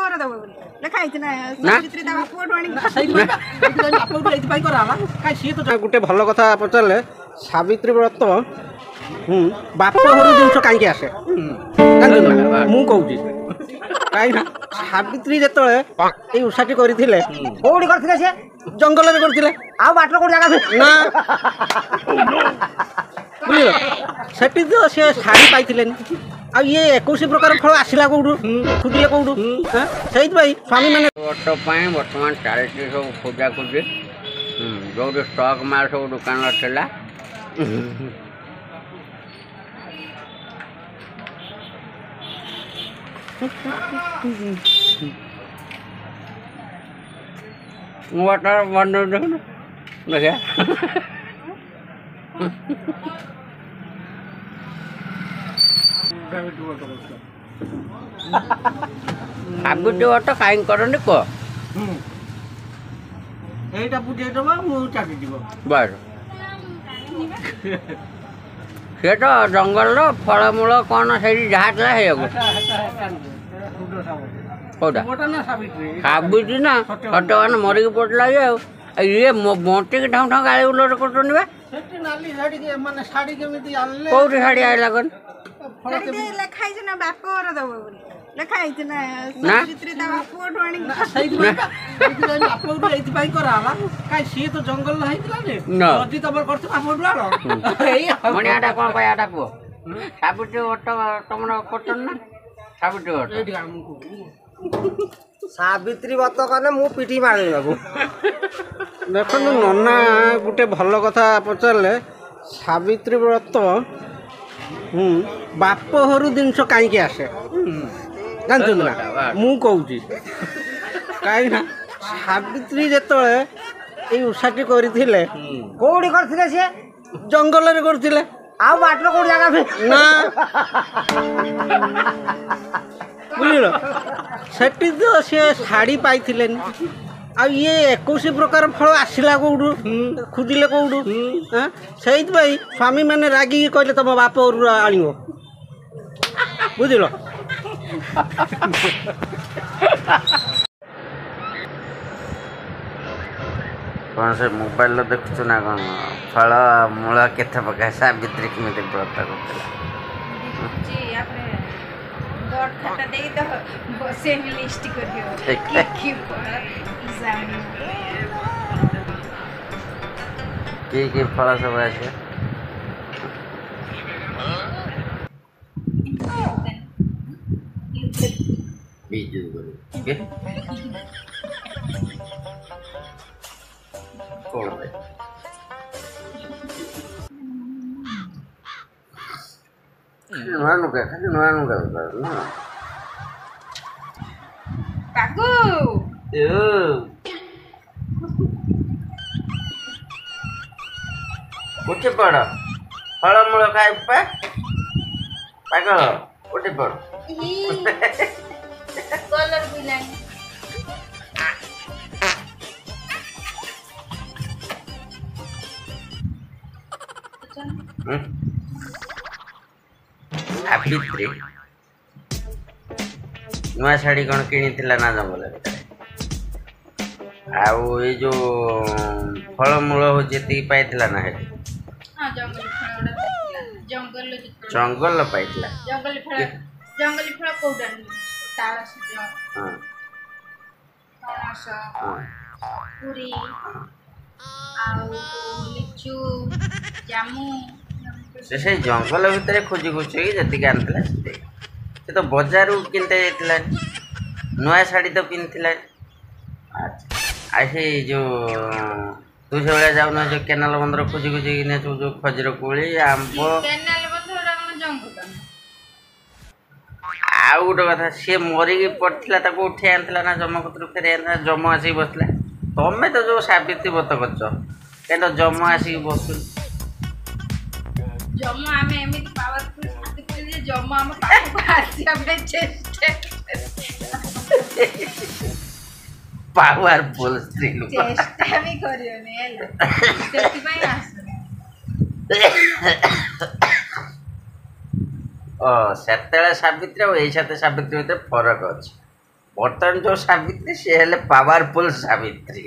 ଘର ଦବ ବୋଲି ଲେଖା ହେଇଛି ନା ସାବିତ୍ରୀ ତା ବାପଠୁ ଆଣିକି ଗୋଟେ ଭଲ କଥା ପଚାରିଲେ ସାବିତ୍ରୀ ବ୍ରତ ବାପ ଘରୁ ଜିନିଷ କାହିଁକି ଆସେ ମୁଁ କହୁଛି କାହିଁକି ସାବିତ୍ରୀ ଯେତେବେଳେ ଏଇ ଉଷାଟି କରିଥିଲେ କୋଉଠି କରିଥିଲେ ସେ ଜଙ୍ଗଲରେ କରିଥିଲେ ଆଉ ବାଟର କୋଉଠି ଜାଗା ନା ବୁଝିଲ ସେଠି ତ ସେ ଶାଢ଼ୀ ପାଇଥିଲେନି ଆଉ ଇଏ 21 ପ୍ରକାର ଫଳ ଆସିଲା କୋଉଠୁ ଖୋଜିଲେ କୋଉଠୁ ସେଇଥିପାଇଁ ସ୍ୱାମୀ ମାନେ ଅଟୋ ପାଇଁ ବର୍ତ୍ତମାନ ଚାଲିଛି ସବୁ ଖୋଜାଖୋଜି ଯୋଉଠି ଷ୍ଟକ୍ ମାଲ ସବୁ ଦୋକାନରେ ଥିଲା वाटर बंद देखा साबित्री बट कहीं करनी कह এইটা বুঝাইদেবা মু চাকি দিব बस से तो जंगल फलमूल कौन से जहाँ था साबित्री ना सत्यवान मरिक पड़ला ये मोटी की ढंग ढंग गाड़ी उलट कर कौटी शाड़ी आइला कौन ଲେଖା ହେଇଛି ନା ବାପ ଘର ଦବ ବୋଲି ଲେଖା ହେଇଛି ନା ସାବିତ୍ରୀ ତା ବାପଠୁ ଆଣିକି ଏଇଥିପାଇଁ କରାହେଲା କାଇଁ ସିଏ ତ ଜଙ୍ଗଲ ହେଇଥିଲା ଯଦି ତମର କରୁଥିବ ବାପଠୁ ଆଣ ମଣିଆଟା କ'ଣ କହିବାଟା କୁହ ସାବିତ୍ରୀ ବଟ ତମର କରୁଛନ୍ ନା ସାବିତ୍ରୀ ବଟ ସାବିତ୍ରୀ ବ୍ରତ କଲେ ମୁଁ ପିଠି ମାରି ନେବୁ ଦେଖନ୍ତୁ ନନା ଗୋଟେ ଭଲ କଥା ପଚାରିଲେ ସାବିତ୍ରୀ ବ୍ରତ ବାପ ଘରୁ ଜିନିଷ କାହିଁକି ଆସେ ଜାଣିଛନ୍ତି ନା ମୁଁ କହୁଛି କାହିଁକି ନା ସାବିତ୍ରୀ ଯେତେବେଳେ ଏଇ ଉଷାଟି କରିଥିଲେ କୋଉଠି କରିଥିଲେ ସିଏ ଜଙ୍ଗଲରେ କରିଥିଲେ ଆଉ ବାଟର କୋଉଠି ଜାଗା ନା ବୁଝିଲ ସେଠି ତ ସିଏ ଶାଢ଼ୀ ପାଇଥିଲେନି ଆଉ ଇଏ 21 ପ୍ରକାର ଫଳ ଆସିଲା କୋଉଠୁ ଖୋଜିଲେ କୋଉଠୁ ସେଇଥିପାଇଁ ସ୍ୱାମୀ ମାନେ ରାଗିକି କହିଲେ ତମ ବାପ ଘରୁ ଆଣିବ ବୁଝିଲ କ'ଣ ସେ ମୋବାଇଲ ଦେଖୁଛୁ ନା କ'ଣ ଫଳ ମୂଳ କେତେ ପ୍ରକାର ସାବିତ୍ରୀ କେମିତି ବ୍ରତ କରୁଥିଲା କି ଫଳ ସବୁ ଆସିବ ବିଜୁ କ'ଣ ନୂଆ ନୁକା ଖାଲି ନୂଆ ନୁକା ନା କାକୁ ଉଠି ପଡ଼ ଫଳମୂଳ ଖାଇ ପାଗଳ ଉଠି ପଡ଼ ସାବିତ୍ରୀ ନୂଆ ଶାଢ଼ୀ କ'ଣ କିଣିଥିଲା ନା ଜଙ୍ଗଲ ଭିତରେ ଆଉ ଏଇ ଯୋଉ ଫଳମୂଳ ହଉଛି ଏତିକି ପାଇଥିଲା ନା ସେଠି ଜଙ୍ଗଲ ପାଇଥିଲା ଜଙ୍ଗଲି ଫଳ କୋଉଟା ତାଳସଜ ପଣସ ପୁରୀ ଆଉ ଲିଚୁ ଜାମୁ ସେ ସେଇ ଜଙ୍ଗଲ ଭିତରେ ଖୋଜି ଖୋଜିକି ଯେତିକି ଆଣିଥିଲା ସେତିକି ସେ ତ ବଜାରରୁ କିଣିତେ ଯାଇଥିଲା ନୂଆ ଶାଢ଼ୀ ତ ପିନ୍ଧିଥିଲା ଆଉ ସେଇ ଯେଉଁ ତୁ ସେଭଳିଆ ଯାଉନ ଯେଉଁ କେନାଲ ବନ୍ଧର ଖୋଜି ଖୋଜିକି ନେଇଛୁ ଯେଉଁ ଖଜୁର କୋଳି ଆମ୍ବ ଆଉ ଗୋଟେ କଥା ସିଏ ମରିକି ପଡ଼ିଥିଲା ତାକୁ ଉଠେଇ ଆଣିଥିଲା ନା ଜମ କତିରୁ ଫେରି ଆଣିଥିଲା ଜମ ଆସିକି ବସିଥିଲା ତମେ ତ ଯେଉଁ ସାବିତ୍ରୀ ବ୍ରତ କରିଛ କାହିଁକି ଜମ ଆସିକି ବସୁନି ଜମ ଆମେ ଏମିତି ପାୱାରଫୁଲ ସାବିତ୍ରୀ ଯେ ଜମ ଆମ ପାଖକୁ ଆସିବା ପାଇଁ ଚେଷ୍ଟା ପାୱାରଫୁଲ ସ୍ତ୍ରୀ ଲୋକ ଚେଷ୍ଟା ବି କରିବନି ହେଲା ସେଥିପାଇଁ ଆସୁନି ସେତେବେଳେ ସାବିତ୍ରୀ ଆଉ ଏଇ ସାଥେ ସାବିତ୍ରୀ ଭିତରେ ଫରକ ଅଛି ବର୍ତ୍ତମାନ ଯୋଉ ସାବିତ୍ରୀ ସେ ହେଲେ ପାୱାରଫୁଲ ସାବିତ୍ରୀ।